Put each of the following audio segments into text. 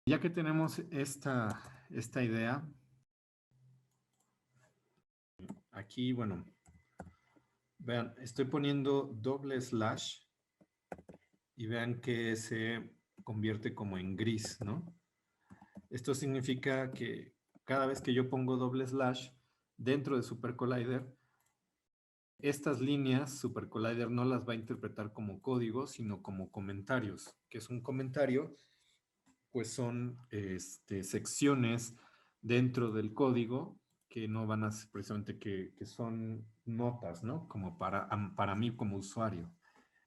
Ya que tenemos esta idea, aquí, bueno, vean, estoy poniendo doble slash y vean que se convierte como en gris, ¿no? Esto significa que cada vez que yo pongo doble slash dentro de Super Collider, estas líneas Super Collider no las va a interpretar como código, sino como comentarios. ¿Qué es un comentario? Pues son secciones dentro del código que no van a ser precisamente que son notas, ¿no? Como para mí como usuario.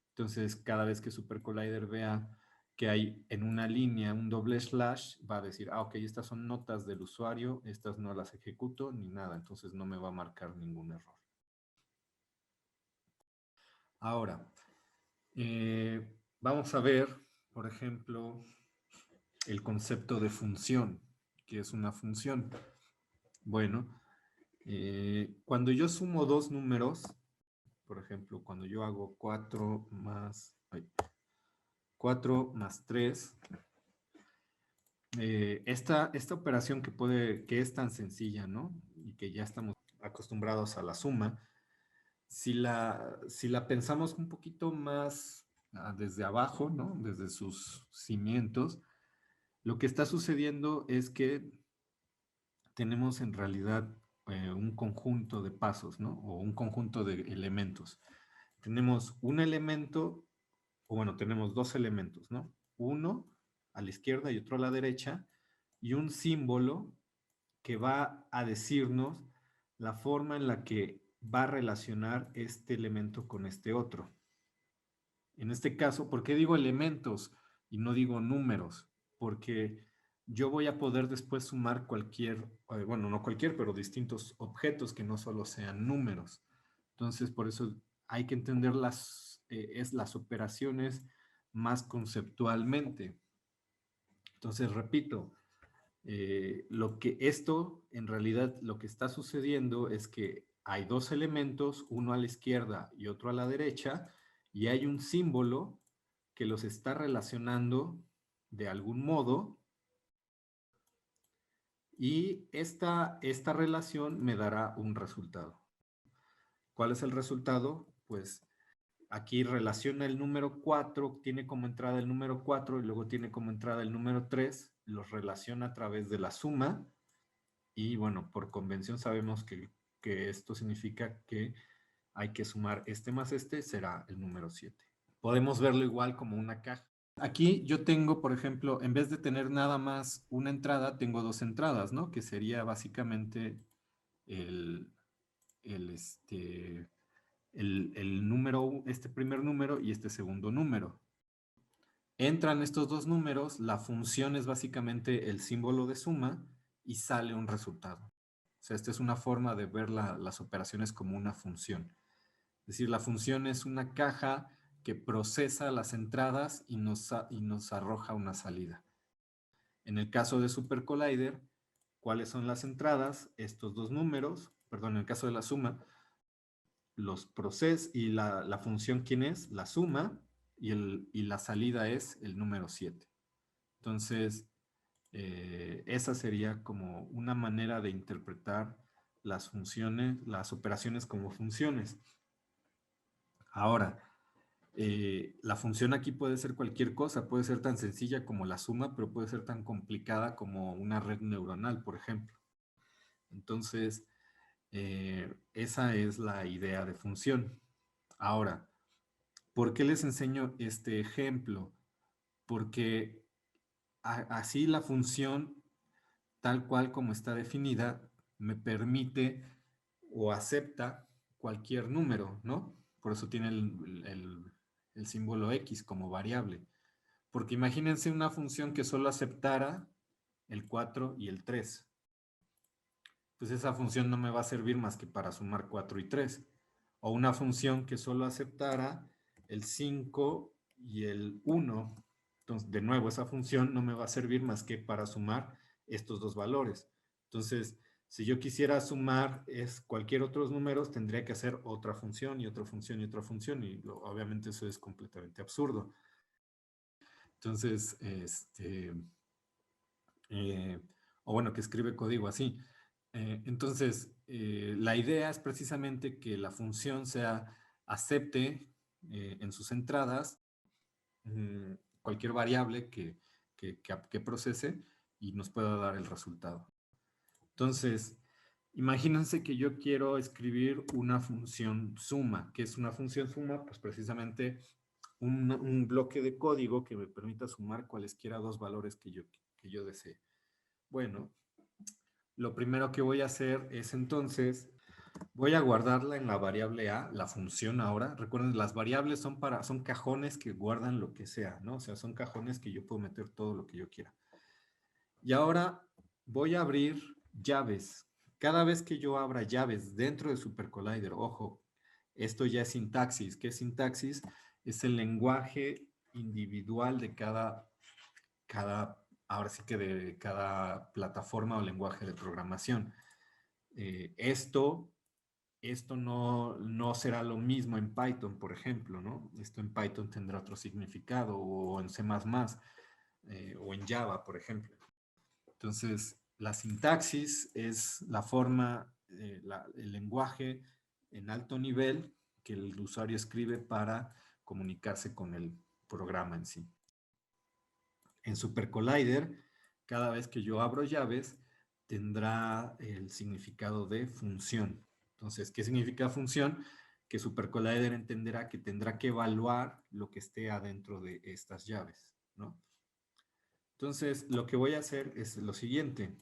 Entonces, cada vez que Super Collider vea que hay en una línea un doble slash, va a decir, ah, ok, estas son notas del usuario, estas no las ejecuto ni nada, entonces no me va a marcar ningún error. Ahora, vamos a ver, por ejemplo, el concepto de función. ¿Qué es una función? Bueno, cuando yo sumo dos números, por ejemplo, cuando yo hago 4 más 3, esta operación que es tan sencilla, ¿no? Y que ya estamos acostumbrados a la suma, si la pensamos un poquito más desde abajo, ¿no? Desde sus cimientos, lo que está sucediendo es que tenemos en realidad un conjunto de pasos, ¿no? O un conjunto de elementos. Tenemos un elemento, o bueno, tenemos dos elementos, ¿no? Uno a la izquierda y otro a la derecha, y un símbolo que va a decirnos la forma en la que va a relacionar este elemento con este otro. En este caso, ¿por qué digo elementos y no digo números? Porque yo voy a poder después sumar cualquier, bueno, no cualquier, pero distintos objetos que no solo sean números. Entonces, por eso hay que entender las operaciones más conceptualmente. Entonces, repito, en realidad, lo que está sucediendo es que hay dos elementos, uno a la izquierda y otro a la derecha, y hay un símbolo que los está relacionando de algún modo, y esta relación me dará un resultado. ¿Cuál es el resultado? Pues aquí relaciona el número 4, tiene como entrada el número 4 y luego tiene como entrada el número 3, los relaciona a través de la suma. Y bueno, por convención sabemos que esto significa que hay que sumar este más este, será el número 7. Podemos verlo igual como una caja. Aquí yo tengo, por ejemplo, en vez de tener nada más una entrada, tengo dos entradas, ¿no? Que sería básicamente el, el, este, el número, este primer número y este segundo número. Entran estos dos números, la función es básicamente el símbolo de suma y sale un resultado. O sea, esta es una forma de ver las operaciones como una función. Es decir, la función es una caja que procesa las entradas y nos arroja una salida. En el caso de Super Collider, ¿cuáles son las entradas? Estos dos números, perdón, en el caso de la suma, los procesa y la función, ¿quién es? La suma, y la salida es el número 7. Entonces, esa sería como una manera de interpretar las funciones, las operaciones como funciones. Ahora, la función aquí puede ser cualquier cosa, puede ser tan sencilla como la suma, pero puede ser tan complicada como una red neuronal, por ejemplo. Entonces, esa es la idea de función. Ahora, ¿por qué les enseño este ejemplo? Porque así la función, tal cual como está definida, me permite o acepta cualquier número, ¿no? Por eso tiene el símbolo X como variable. Porque imagínense una función que solo aceptara el 4 y el 3. Pues esa función no me va a servir más que para sumar 4 y 3. O una función que solo aceptara el 5 y el 1. Entonces, de nuevo, esa función no me va a servir más que para sumar estos dos valores. Entonces, si yo quisiera sumar cualquier otros números, tendría que hacer otra función y otra función y otra función. Y obviamente eso es completamente absurdo. Entonces, o bueno, que escribe código así. Entonces, la idea es precisamente que la función acepte en sus entradas cualquier variable que procese y nos pueda dar el resultado. Entonces, imagínense que yo quiero escribir una función suma. ¿Qué es una función suma? Pues precisamente un bloque de código que me permita sumar cualesquiera dos valores que yo desee. Bueno, lo primero que voy a hacer es entonces, voy a guardarla en la variable a, la función ahora. Recuerden, las variables son cajones que guardan lo que sea, ¿no? O sea, son cajones que yo puedo meter todo lo que yo quiera. Y ahora voy a abrir llaves. Cada vez que yo abra llaves dentro de SuperCollider, ojo, esto ya es sintaxis. ¿Qué es sintaxis? Es el lenguaje individual de ahora sí que de cada plataforma o lenguaje de programación. Esto no será lo mismo en Python, por ejemplo, ¿no? Esto en Python tendrá otro significado, o en C++, o en Java, por ejemplo. Entonces, la sintaxis es la forma, el lenguaje en alto nivel que el usuario escribe para comunicarse con el programa en sí. En SuperCollider, cada vez que yo abro llaves, tendrá el significado de función. Entonces, ¿qué significa función? Que SuperCollider entenderá que tendrá que evaluar lo que esté adentro de estas llaves, ¿no? Entonces, lo que voy a hacer es lo siguiente.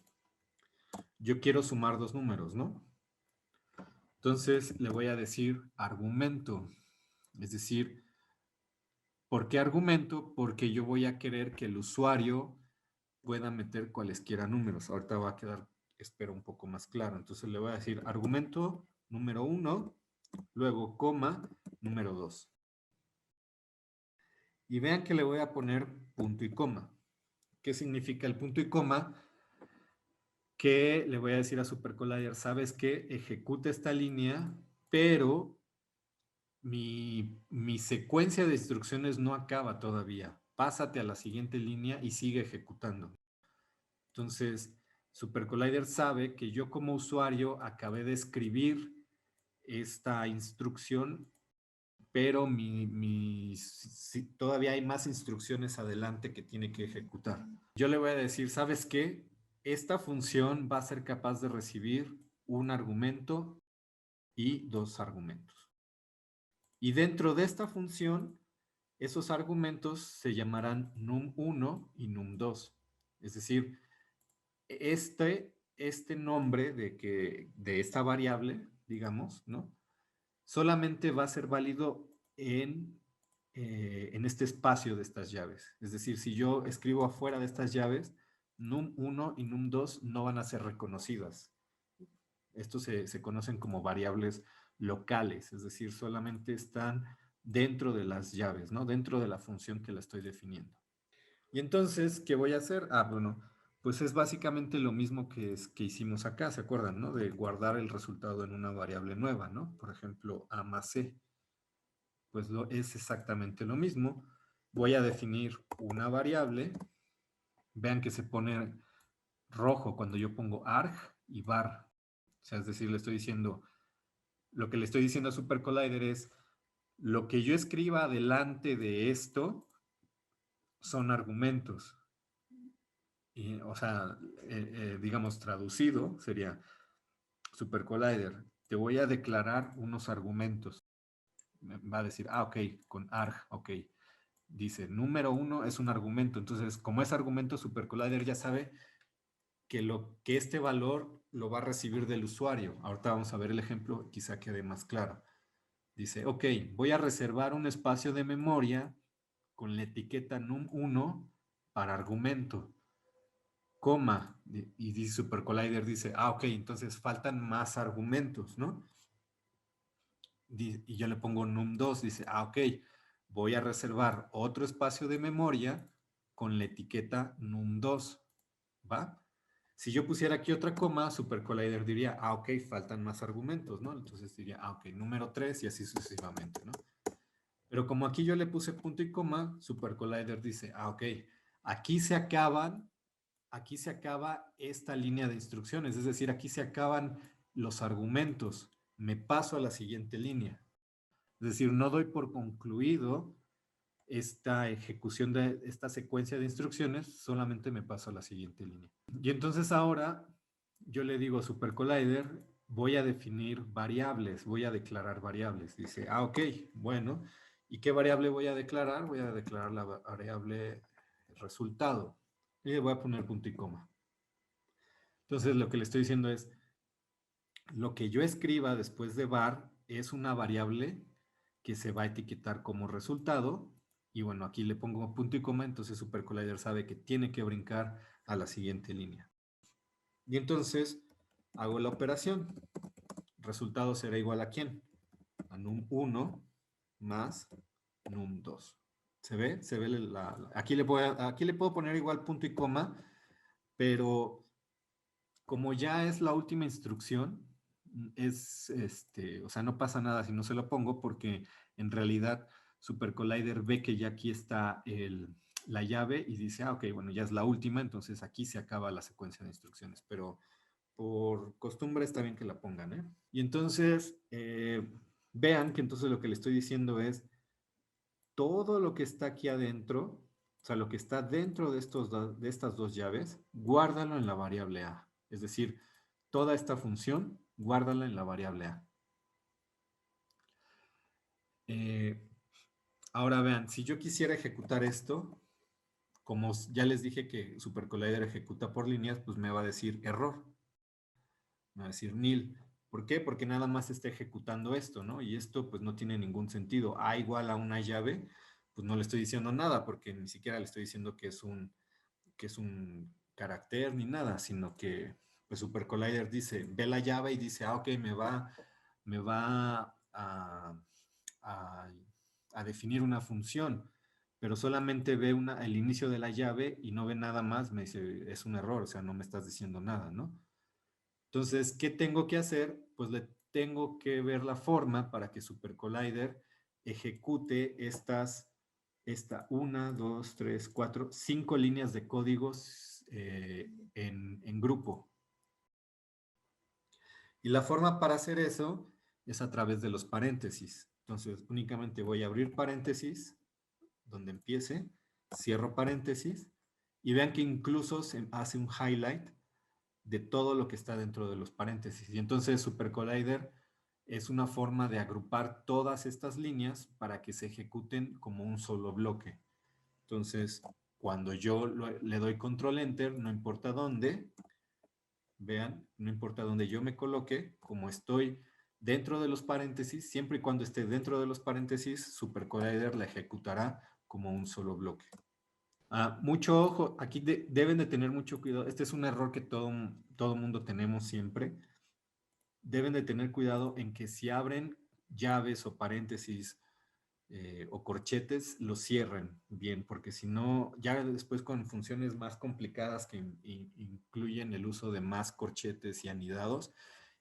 Yo quiero sumar dos números, ¿no? Entonces, le voy a decir argumento. Es decir, ¿por qué argumento? Porque yo voy a querer que el usuario pueda meter cualesquiera números. Ahorita va a quedar, espero, un poco más claro. Entonces, le voy a decir argumento número 1, luego coma número 2. Y vean que le voy a poner punto y coma. ¿Qué significa el punto y coma? Que le voy a decir a SuperCollider, ¿sabes qué? Ejecuta esta línea, pero mi secuencia de instrucciones no acaba todavía. Pásate a la siguiente línea y sigue ejecutando. Entonces, SuperCollider sabe que yo como usuario acabé de escribir esta instrucción, pero todavía hay más instrucciones adelante que tiene que ejecutar. Yo le voy a decir, ¿sabes qué? Esta función va a ser capaz de recibir un argumento y dos argumentos. Y dentro de esta función, esos argumentos se llamarán num1 y num2. Es decir, este nombre de esta variable, digamos, ¿no? Solamente va a ser válido en este espacio de estas llaves. Es decir, si yo escribo afuera de estas llaves, num1 y num2 no van a ser reconocidas. Estos se conocen como variables locales, es decir, solamente están dentro de las llaves, ¿no? Dentro de la función que la estoy definiendo. Y entonces, ¿qué voy a hacer? Bueno, pues es básicamente lo mismo que hicimos acá, ¿se acuerdan, no? De guardar el resultado en una variable nueva, ¿no? Por ejemplo, A más C. Pues es exactamente lo mismo. Voy a definir una variable. Vean que se pone rojo cuando yo pongo arg y var. O sea, es decir, lo que le estoy diciendo a SuperCollider es, lo que yo escriba delante de esto son argumentos. O sea, digamos, traducido sería, SuperCollider, te voy a declarar unos argumentos. Va a decir, ok, con arg, ok. Dice, número 1 es un argumento. Entonces, como es argumento, SuperCollider ya sabe que este valor lo va a recibir del usuario. Ahorita vamos a ver el ejemplo, quizá quede más claro. Dice, ok, voy a reservar un espacio de memoria con la etiqueta num1 para argumento, coma, y dice SuperCollider, dice, ok, entonces faltan más argumentos, ¿no? Y yo le pongo num2, dice, ok, voy a reservar otro espacio de memoria con la etiqueta num2, ¿va? Si yo pusiera aquí otra coma, SuperCollider diría, ok, faltan más argumentos, ¿no? Entonces diría, ok, número 3 y así sucesivamente, ¿no? Pero como aquí yo le puse punto y coma, SuperCollider dice, ok, aquí se acaban aquí se acaba esta línea de instrucciones, es decir, aquí se acaban los argumentos. Me paso a la siguiente línea. Es decir, no doy por concluido esta ejecución de esta secuencia de instrucciones, solamente me paso a la siguiente línea. Y entonces ahora yo le digo a SuperCollider, voy a definir variables, voy a declarar variables. Dice, ok, bueno, ¿y qué variable voy a declarar? Voy a declarar la variable resultado. Y le voy a poner punto y coma. Entonces lo que le estoy diciendo es, lo que yo escriba después de var es una variable que se va a etiquetar como resultado. Y bueno, aquí le pongo punto y coma, entonces SuperCollider sabe que tiene que brincar a la siguiente línea. Y entonces hago la operación. Resultado será igual a ¿quién? A num1 más num2. ¿Se ve? Se ve aquí le puedo poner igual punto y coma, pero como ya es la última instrucción, o sea, no pasa nada si no se lo pongo, porque en realidad SuperCollider ve que ya aquí está la llave y dice, ok, bueno, ya es la última, entonces aquí se acaba la secuencia de instrucciones, pero por costumbre está bien que la pongan, ¿eh? Y entonces, vean que entonces lo que le estoy diciendo es, todo lo que está aquí adentro, o sea, lo que está dentro de estas dos llaves, guárdalo en la variable A. Es decir, toda esta función, guárdala en la variable A. Ahora vean, si yo quisiera ejecutar esto, como ya les dije que SuperCollider ejecuta por líneas, pues me va a decir error. Me va a decir nil. ¿Por qué? Porque nada más está ejecutando esto, ¿no? Y esto pues no tiene ningún sentido. A igual a una llave, pues no le estoy diciendo nada, porque ni siquiera le estoy diciendo que es un carácter ni nada, sino que pues SuperCollider dice, ve la llave y dice, ok, me va a definir una función, pero solamente ve el inicio de la llave y no ve nada más, me dice, es un error, o sea, no me estás diciendo nada, ¿no? Entonces, ¿qué tengo que hacer? Pues le tengo que ver la forma para que SuperCollider ejecute esta 1, 2, 3, 4, 5 líneas de códigos en grupo. Y la forma para hacer eso es a través de los paréntesis. Entonces, únicamente voy a abrir paréntesis, donde empiece, cierro paréntesis, y vean que incluso se hace un highlight de todo lo que está dentro de los paréntesis. Y entonces SuperCollider es una forma de agrupar todas estas líneas para que se ejecuten como un solo bloque. Entonces, cuando yo le doy control enter, no importa dónde, vean, no importa dónde yo me coloque, como estoy dentro de los paréntesis, siempre y cuando esté dentro de los paréntesis, SuperCollider la ejecutará como un solo bloque. Mucho ojo, aquí deben de tener mucho cuidado. Este es un error que todo mundo tenemos siempre. Deben de tener cuidado en que si abren llaves o paréntesis o corchetes, los cierren bien, porque si no, ya después con funciones más complicadas que incluyen el uso de más corchetes y anidados,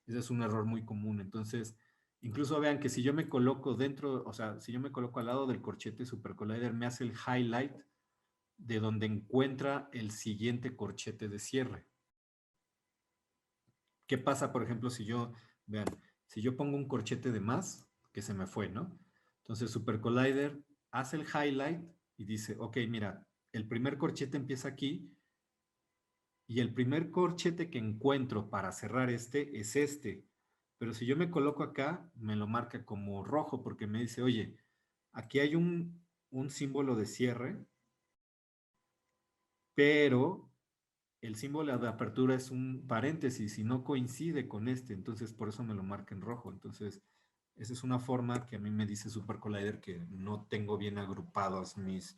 ese es un error muy común. Entonces, incluso vean que si yo me coloco dentro, o sea, si yo me coloco al lado del corchete, SuperCollider me hace el highlight de donde encuentra el siguiente corchete de cierre. ¿Qué pasa, por ejemplo, vean, si yo pongo un corchete de más, que se me fue, ¿no? Entonces SuperCollider hace el highlight y dice, ok, mira, el primer corchete empieza aquí y el primer corchete que encuentro para cerrar este es este. Pero si yo me coloco acá, me lo marca como rojo porque me dice, oye, aquí hay un símbolo de cierre, pero el símbolo de apertura es un paréntesis y no coincide con este, entonces por eso me lo marca en rojo. Entonces, esa es una forma que a mí me dice SuperCollider que no tengo bien agrupados mis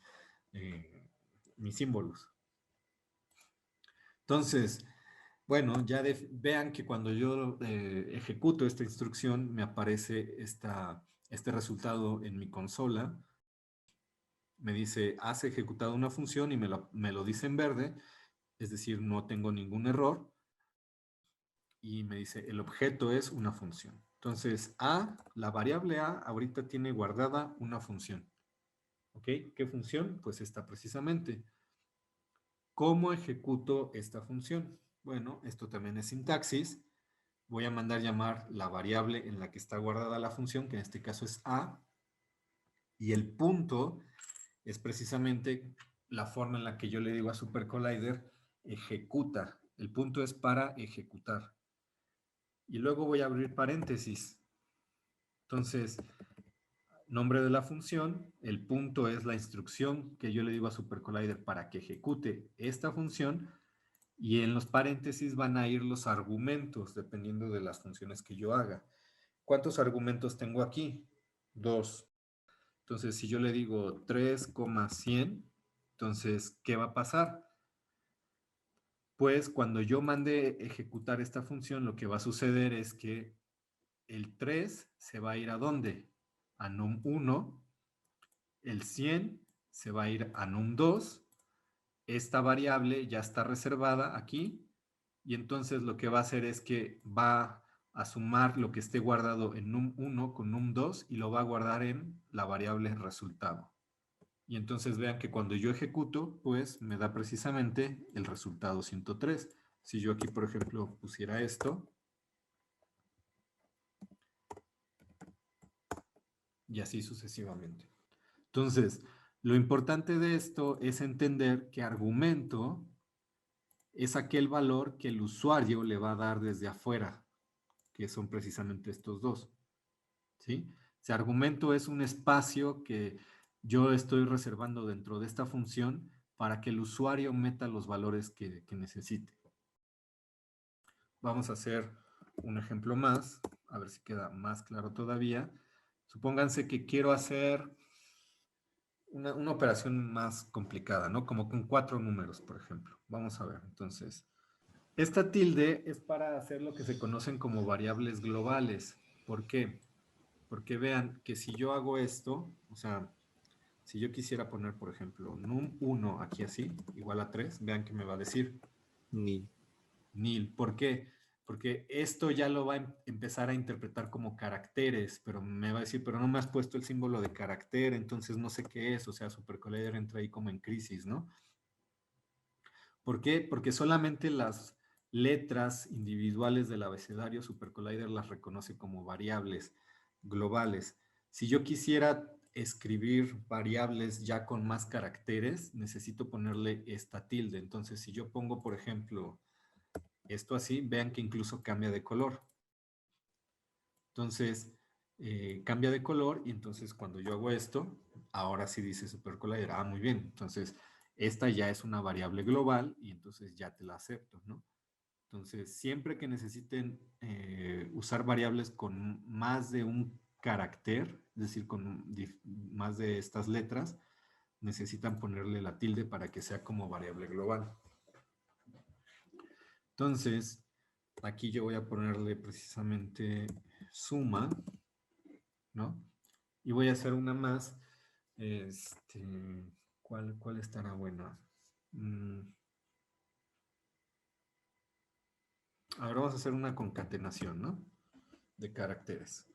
símbolos. Entonces, bueno, ya vean que cuando yo ejecuto esta instrucción, me aparece este resultado en mi consola. Me dice, has ejecutado una función y me lo dice en verde, es decir, no tengo ningún error. Y me dice, el objeto es una función. Entonces, la variable A ahorita tiene guardada una función. ¿Ok? ¿Qué función? Pues esta precisamente. ¿Cómo ejecuto esta función? Bueno, esto también es sintaxis. Voy a mandar llamar la variable en la que está guardada la función, que en este caso es a, y el punto es precisamente la forma en la que yo le digo a SuperCollider, ejecuta. El punto es para ejecutar. Y luego voy a abrir paréntesis. Entonces, nombre de la función, el punto es la instrucción que yo le digo a SuperCollider para que ejecute esta función, y en los paréntesis van a ir los argumentos, dependiendo de las funciones que yo haga. ¿Cuántos argumentos tengo aquí? 2. Entonces, si yo le digo 3,100, entonces, ¿qué va a pasar? Pues cuando yo mande ejecutar esta función, lo que va a suceder es que el 3 se va a ir ¿a dónde? A num1, el 100 se va a ir a num2, esta variable ya está reservada aquí, y entonces lo que va a hacer es que va a sumar lo que esté guardado en num1 con num2 y lo va a guardar en la variable resultado. Y entonces vean que cuando yo ejecuto, pues me da precisamente el resultado 103. Si yo aquí, por ejemplo, pusiera esto, y así sucesivamente. Entonces, lo importante de esto es entender que argumento es aquel valor que el usuario le va a dar desde afuera, que son precisamente estos dos. ¿Sí? Ese argumento es un espacio que yo estoy reservando dentro de esta función para que el usuario meta los valores que necesite. Vamos a hacer un ejemplo más, a ver si queda más claro todavía. Supónganse que quiero hacer una operación más complicada, ¿no? Como con 4 números, por ejemplo. Vamos a ver, entonces. Esta tilde es para hacer lo que se conocen como variables globales. ¿Por qué? Porque vean que si yo hago esto, o sea, si yo quisiera poner, por ejemplo, num1 aquí así, igual a 3, vean que me va a decir Nil. nil. ¿Por qué? Porque esto ya lo va a empezar a interpretar como caracteres, pero me va a decir, pero no me has puesto el símbolo de carácter, entonces no sé qué es, o sea, SuperCollider entra ahí como en crisis, ¿no? ¿Por qué? Porque solamente las letras individuales del abecedario SuperCollider las reconoce como variables globales. Si yo quisiera escribir variables ya con más caracteres, necesito ponerle esta tilde. Entonces, si yo pongo, por ejemplo, esto así, vean que incluso cambia de color. Entonces, cambia de color y entonces cuando yo hago esto, ahora sí dice SuperCollider, ah, muy bien, entonces esta ya es una variable global y entonces ya te la acepto, ¿no? Entonces, siempre que necesiten usar variables con más de un carácter, es decir, con más de estas letras, necesitan ponerle la tilde para que sea como variable global. Entonces, aquí yo voy a ponerle precisamente suma, ¿no? Y voy a hacer una más. ¿Cuál estará buena? Ahora vamos a hacer una concatenación, ¿no? De caracteres.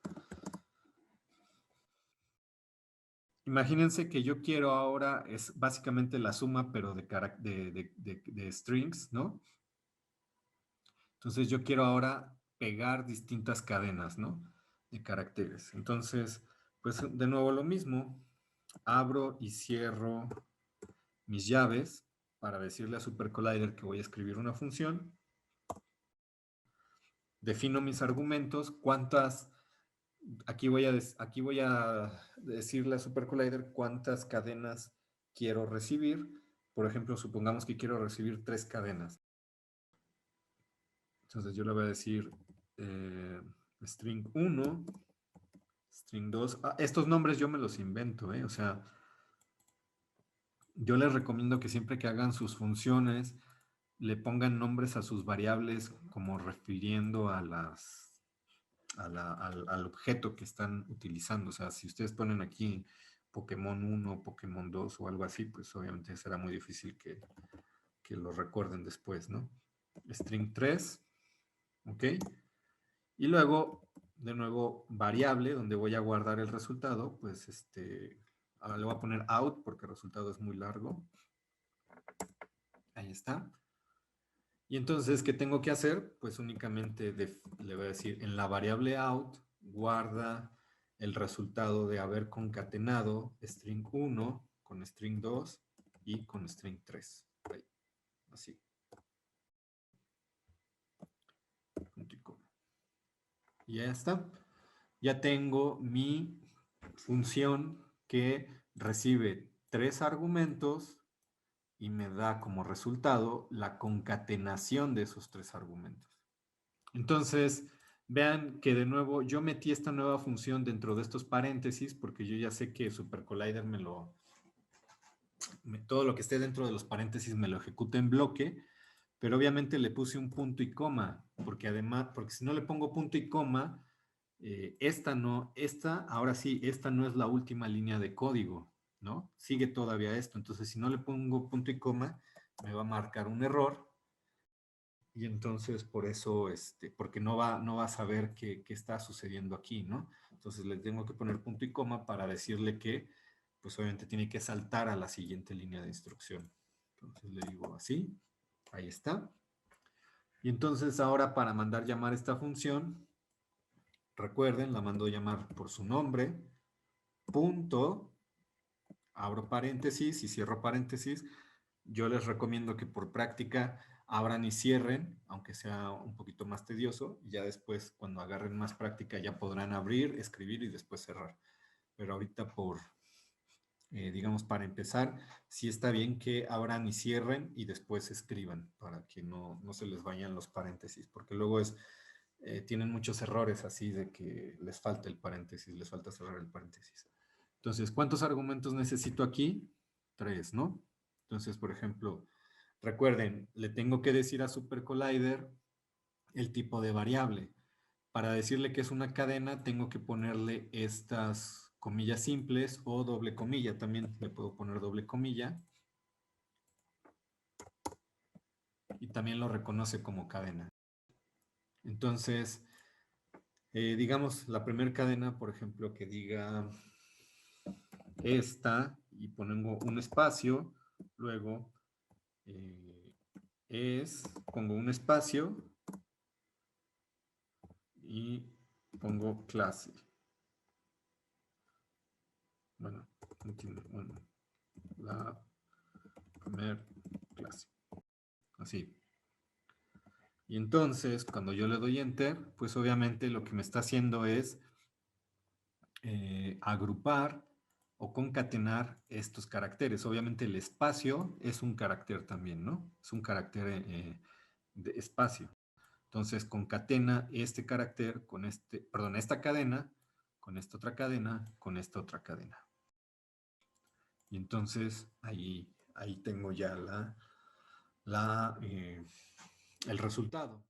Imagínense que yo quiero ahora, es básicamente la suma, pero de strings, ¿no? Entonces yo quiero ahora pegar distintas cadenas, ¿no? De caracteres. Entonces, pues de nuevo lo mismo. Abro y cierro mis llaves para decirle a SuperCollider que voy a escribir una función. Defino mis argumentos, aquí voy a decirle a SuperCollider cuántas cadenas quiero recibir. Por ejemplo, supongamos que quiero recibir 3 cadenas. Entonces yo le voy a decir string 1, string 2. Estos nombres yo me los invento, o sea, yo les recomiendo que siempre que hagan sus funciones, le pongan nombres a sus variables como refiriendo a al objeto que están utilizando. O sea, si ustedes ponen aquí Pokémon 1, Pokémon 2 o algo así, pues obviamente será muy difícil que lo recuerden después, ¿no? String 3, ¿ok? Y luego, de nuevo, variable, donde voy a guardar el resultado, pues ahora le voy a poner out porque el resultado es muy largo. Ahí está. Y entonces, ¿qué tengo que hacer? Pues únicamente le voy a decir en la variable out, guarda el resultado de haber concatenado string 1 con string 2 y con string 3. Ahí, así. Y ya está. Ya tengo mi función que recibe 3 argumentos y me da como resultado la concatenación de esos 3 argumentos. Entonces, vean que de nuevo yo metí esta nueva función dentro de estos paréntesis porque yo ya sé que SuperCollider todo lo que esté dentro de los paréntesis me lo ejecuta en bloque, pero obviamente le puse un punto y coma, porque si no le pongo punto y coma, ahora sí, esta no es la última línea de código, ¿no? Sigue todavía esto, entonces si no le pongo punto y coma, me va a marcar un error, y entonces por eso, porque no va a saber qué está sucediendo aquí, ¿no? Entonces le tengo que poner punto y coma para decirle que, pues obviamente tiene que saltar a la siguiente línea de instrucción. Entonces le digo así, ahí está. Y entonces ahora para mandar llamar esta función, recuerden, la mando llamar por su nombre, punto, abro paréntesis y cierro paréntesis. Yo les recomiendo que por práctica abran y cierren, aunque sea un poquito más tedioso. Y ya después, cuando agarren más práctica, ya podrán abrir, escribir y después cerrar. Pero ahorita digamos, para empezar, sí está bien que abran y cierren y después escriban para que no se les vayan los paréntesis, porque luego tienen muchos errores así de que les falta el paréntesis, les falta cerrar el paréntesis. Entonces, ¿cuántos argumentos necesito aquí? 3, ¿no? Entonces, por ejemplo, recuerden, le tengo que decir a SuperCollider el tipo de variable. Para decirle que es una cadena, tengo que ponerle estas comillas simples o doble comilla. También le puedo poner doble comilla. Y también lo reconoce como cadena. Entonces, digamos, la primera cadena, por ejemplo, que diga esta y pongo un espacio, luego pongo un espacio y pongo clase. Bueno, la primera clase. Así. Y entonces, cuando yo le doy Enter, pues obviamente lo que me está haciendo es agrupar o concatenar estos caracteres. Obviamente el espacio es un carácter también, ¿no? Es un carácter de espacio. Entonces concatena este carácter con esta cadena, con esta otra cadena, con esta otra cadena. Y entonces ahí tengo ya el resultado.